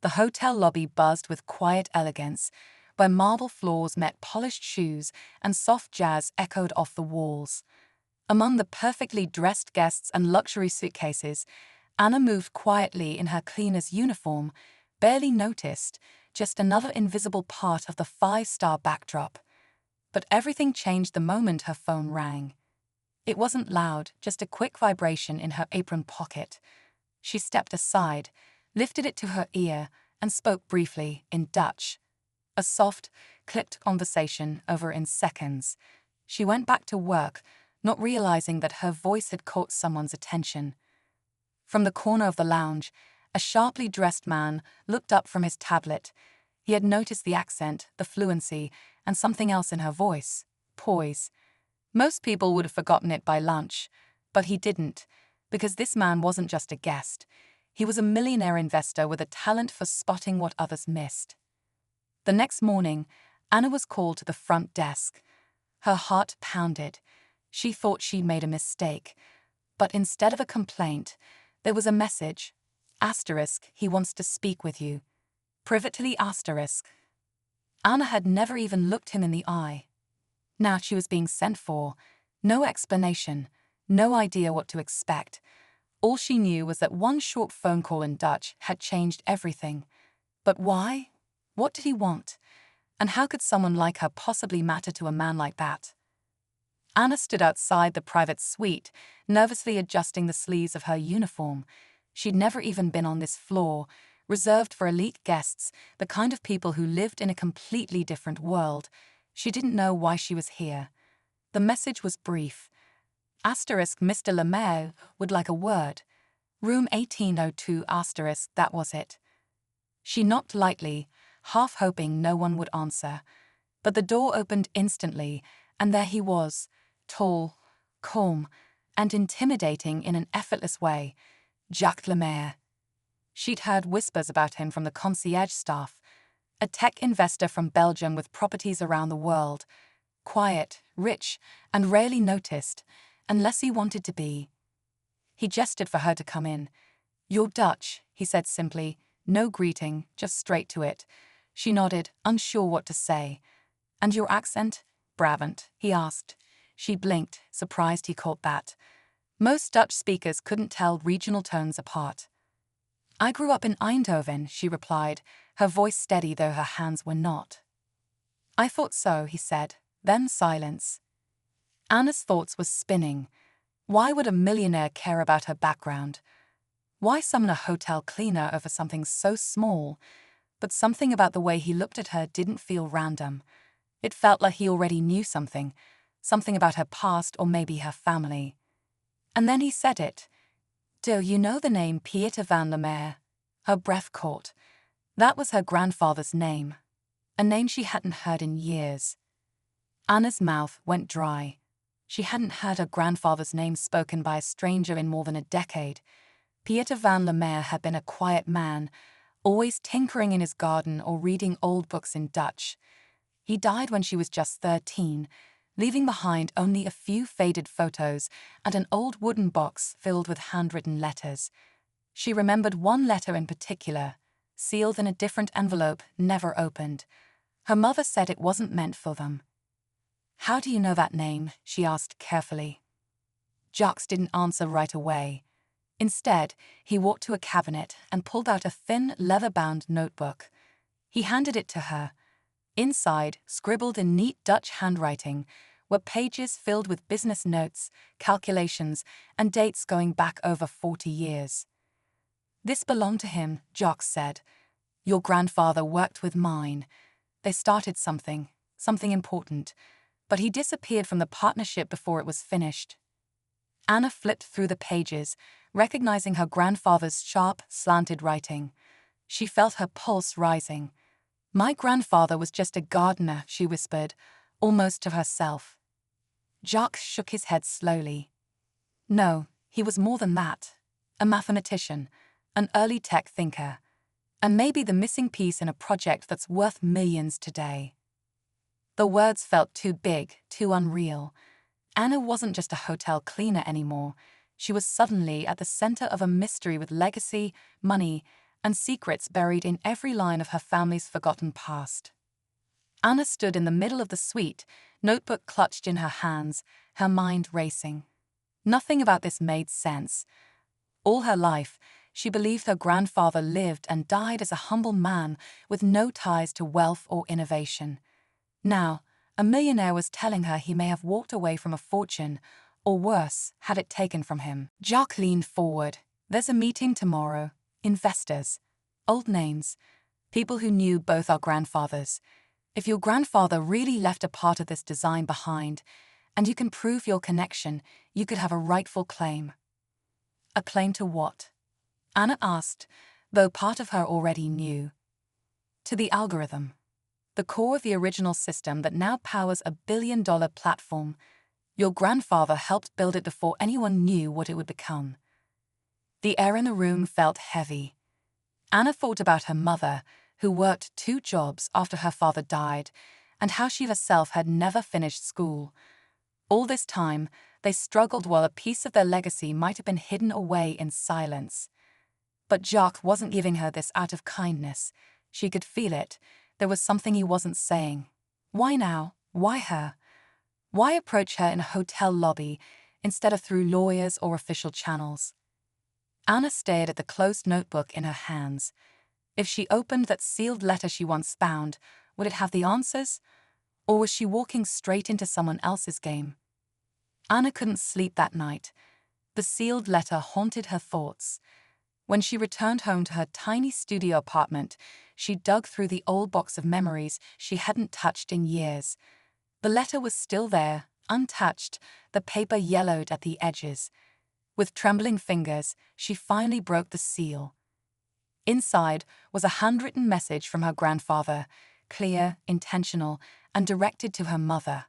The hotel lobby buzzed with quiet elegance, where marble floors met polished shoes and soft jazz echoed off the walls. Among the perfectly dressed guests and luxury suitcases, Anna moved quietly in her cleaner's uniform, barely noticed, just another invisible part of the five-star backdrop. But everything changed the moment her phone rang. It wasn't loud, just a quick vibration in her apron pocket. She stepped aside, lifted it to her ear, and spoke briefly in Dutch. A soft, clipped conversation over in seconds. She went back to work, not realizing that her voice had caught someone's attention. From the corner of the lounge, a sharply dressed man looked up from his tablet. He had noticed the accent, the fluency, and something else in her voice: poise. Most people would have forgotten it by lunch, but he didn't, because this man wasn't just a guest. He was a millionaire investor with a talent for spotting what others missed. The next morning, Anna was called to the front desk. Her heart pounded. She thought she'd made a mistake. But instead of a complaint, there was a message. Asterisk, he wants to speak with you. Privately asterisk. Anna had never even looked him in the eye. Now she was being sent for. No explanation. No idea what to expect. All she knew was that one short phone call in Dutch had changed everything. But why? What did he want? And how could someone like her possibly matter to a man like that? Anna stood outside the private suite, nervously adjusting the sleeves of her uniform. She'd never even been on this floor, reserved for elite guests, the kind of people who lived in a completely different world. She didn't know why she was here. The message was brief. Asterisk, Mr. Lemaire would like a word. Room 1802 asterisk, that was it. She knocked lightly, half hoping no one would answer. But the door opened instantly, and there he was, tall, calm, and intimidating in an effortless way. Jacques Lemaire. She'd heard whispers about him from the concierge staff. A tech investor from Belgium with properties around the world. Quiet, rich, and rarely noticed, unless he wanted to be. He gestured for her to come in. "You're Dutch," he said simply. No greeting, just straight to it. She nodded, unsure what to say. "And your accent?" "Brabant," he asked. She blinked, surprised he caught that. Most Dutch speakers couldn't tell regional tones apart. "I grew up in Eindhoven," she replied, her voice steady though her hands were not. "I thought so," he said, then silence. Anna's thoughts were spinning. Why would a millionaire care about her background? Why summon a hotel cleaner over something so small? But something about the way he looked at her didn't feel random. It felt like he already knew something about her past or maybe her family. And then he said it. "Do you know the name Pieter van Lemaire?" Her breath caught. That was her grandfather's name. A name she hadn't heard in years. Anna's mouth went dry. She hadn't heard her grandfather's name spoken by a stranger in more than a decade. Pieter van Lemaire had been a quiet man, always tinkering in his garden or reading old books in Dutch. He died when she was just 13, leaving behind only a few faded photos and an old wooden box filled with handwritten letters. She remembered one letter in particular, sealed in a different envelope, never opened. Her mother said it wasn't meant for them. "How do you know that name?" she asked carefully. Jacques didn't answer right away. Instead, he walked to a cabinet and pulled out a thin, leather-bound notebook. He handed it to her. Inside, scribbled in neat Dutch handwriting, were pages filled with business notes, calculations, and dates going back over 40 years. "This belonged to him," Jacques said. "Your grandfather worked with mine. They started something important, but he disappeared from the partnership before it was finished." Anna flipped through the pages, recognizing her grandfather's sharp, slanted writing. She felt her pulse rising. "My grandfather was just a gardener," she whispered, almost to herself. Jacques shook his head slowly. "No, he was more than that. A mathematician, an early tech thinker, and maybe the missing piece in a project that's worth millions today." The words felt too big, too unreal. Anna wasn't just a hotel cleaner anymore. She was suddenly at the center of a mystery with legacy, money, and secrets buried in every line of her family's forgotten past. Anna stood in the middle of the suite, notebook clutched in her hands, her mind racing. Nothing about this made sense. All her life, she believed her grandfather lived and died as a humble man with no ties to wealth or innovation. Now, a millionaire was telling her he may have walked away from a fortune, or worse, had it taken from him. Jacques leaned forward. There's a meeting tomorrow. Investors. Old names. People who knew both our grandfathers. If your grandfather really left a part of this design behind, and you can prove your connection, you could have a rightful claim. A claim to what? Anna asked, though part of her already knew. To the algorithm. The core of the original system that now powers a billion-dollar platform. Your grandfather helped build it before anyone knew what it would become. The air in the room felt heavy. Anna thought about her mother, who worked 2 jobs after her father died, and how she herself had never finished school. All this time, they struggled while a piece of their legacy might have been hidden away in silence. But Jacques wasn't giving her this out of kindness. She could feel it. There was something he wasn't saying. Why now? Why her? Why approach her in a hotel lobby instead of through lawyers or official channels? Anna stared at the closed notebook in her hands. If she opened that sealed letter she once found, would it have the answers? Or was she walking straight into someone else's game? Anna couldn't sleep that night. The sealed letter haunted her thoughts. When she returned home to her tiny studio apartment, she dug through the old box of memories she hadn't touched in years. The letter was still there, untouched, the paper yellowed at the edges. With trembling fingers, she finally broke the seal. Inside was a handwritten message from her grandfather, clear, intentional, and directed to her mother.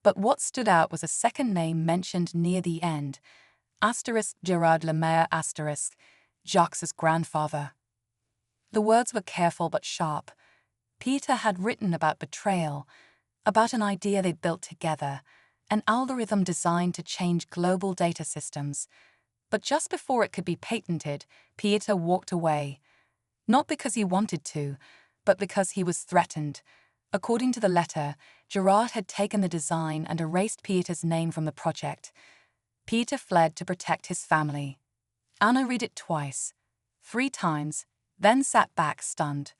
But what stood out was a second name mentioned near the end, Gerard Lemaire Jacques' grandfather. The words were careful but sharp. Peter had written about betrayal, about an idea they built together, an algorithm designed to change global data systems. But just before it could be patented, Peter walked away. Not because he wanted to, but because he was threatened. According to the letter, Gerard had taken the design and erased Peter's name from the project. Peter fled to protect his family. Anna read it twice, 3 times, then sat back stunned.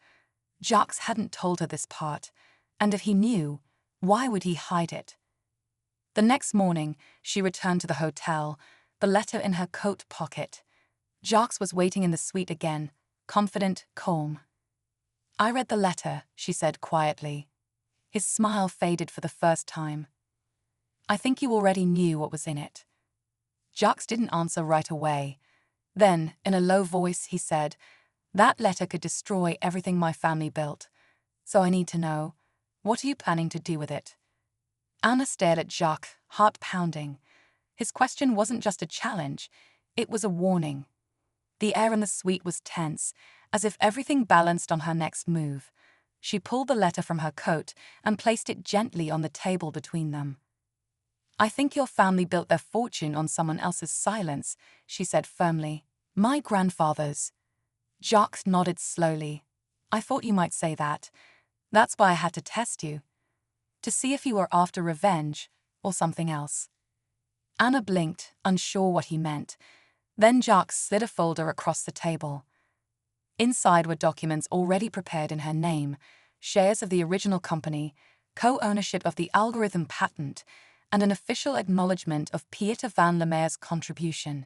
Jacques hadn't told her this part, and if he knew, why would he hide it? The next morning, she returned to the hotel, the letter in her coat pocket. Jacques was waiting in the suite again, confident, calm. I read the letter, she said quietly. His smile faded for the first time. I think you already knew what was in it. Jacques didn't answer right away. Then, in a low voice, he said, that letter could destroy everything my family built. So I need to know, what are you planning to do with it? Anna stared at Jacques, heart pounding. His question wasn't just a challenge, it was a warning. The air in the suite was tense, as if everything balanced on her next move. She pulled the letter from her coat and placed it gently on the table between them. I think your family built their fortune on someone else's silence, she said firmly. My grandfather's. Jacques nodded slowly. I thought you might say that. That's why I had to test you. To see if you were after revenge or something else. Anna blinked, unsure what he meant. Then Jacques slid a folder across the table. Inside were documents already prepared in her name, shares of the original company, co-ownership of the algorithm patent, and an official acknowledgement of Pieter van Lemaire's contribution.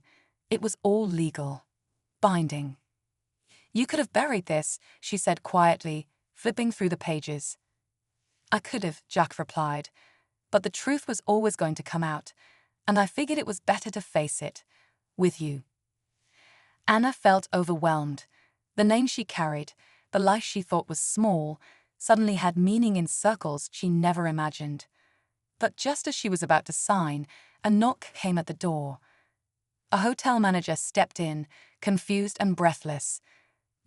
It was all legal. Binding. You could have buried this, she said quietly, flipping through the pages. I could have, Jacques replied, but the truth was always going to come out, and I figured it was better to face it, with you. Anna felt overwhelmed. The name she carried, the life she thought was small, suddenly had meaning in circles she never imagined. But just as she was about to sign, a knock came at the door. A hotel manager stepped in, confused and breathless.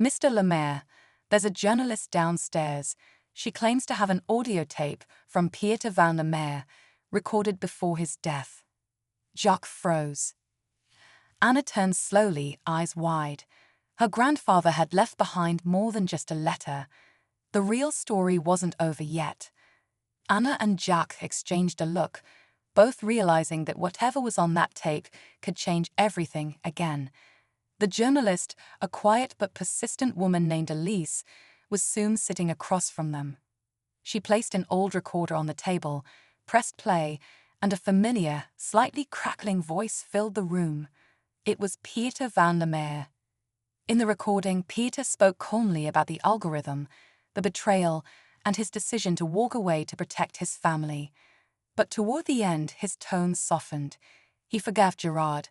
Mr. Lemaire, there's a journalist downstairs. She claims to have an audio tape from Pieter van Lemaire, recorded before his death. Jacques froze. Anna turned slowly, eyes wide. Her grandfather had left behind more than just a letter. The real story wasn't over yet. Anna and Jack exchanged a look, both realizing that whatever was on that tape could change everything again. The journalist, a quiet but persistent woman named Elise, was soon sitting across from them. She placed an old recorder on the table, pressed play, and a familiar, slightly crackling voice filled the room. It was Peter van der Meer. In the recording, Peter spoke calmly about the algorithm, the betrayal, and his decision to walk away to protect his family. But toward the end, his tone softened. He forgave Gerard.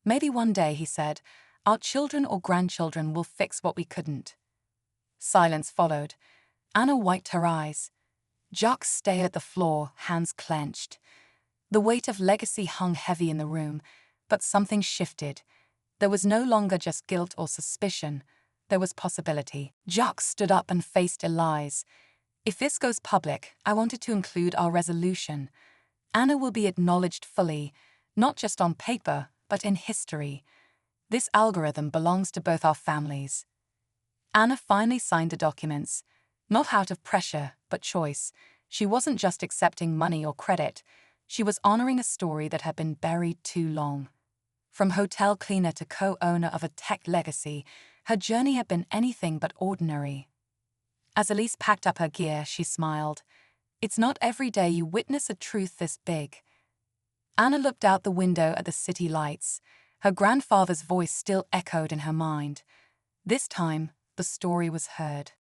Maybe one day, he said, our children or grandchildren will fix what we couldn't. Silence followed. Anna wiped her eyes. Jacques stared at the floor, hands clenched. The weight of legacy hung heavy in the room, but something shifted. There was no longer just guilt or suspicion. There was possibility. Jacques stood up and faced Elise. If this goes public, I wanted to include our resolution. Anna will be acknowledged fully, not just on paper, but in history. This algorithm belongs to both our families. Anna finally signed the documents, not out of pressure, but choice. She wasn't just accepting money or credit. She was honoring a story that had been buried too long. From hotel cleaner to co-owner of a tech legacy, her journey had been anything but ordinary. As Elise packed up her gear, she smiled. It's not every day you witness a truth this big. Anna looked out the window at the city lights. Her grandfather's voice still echoed in her mind. This time, the story was heard.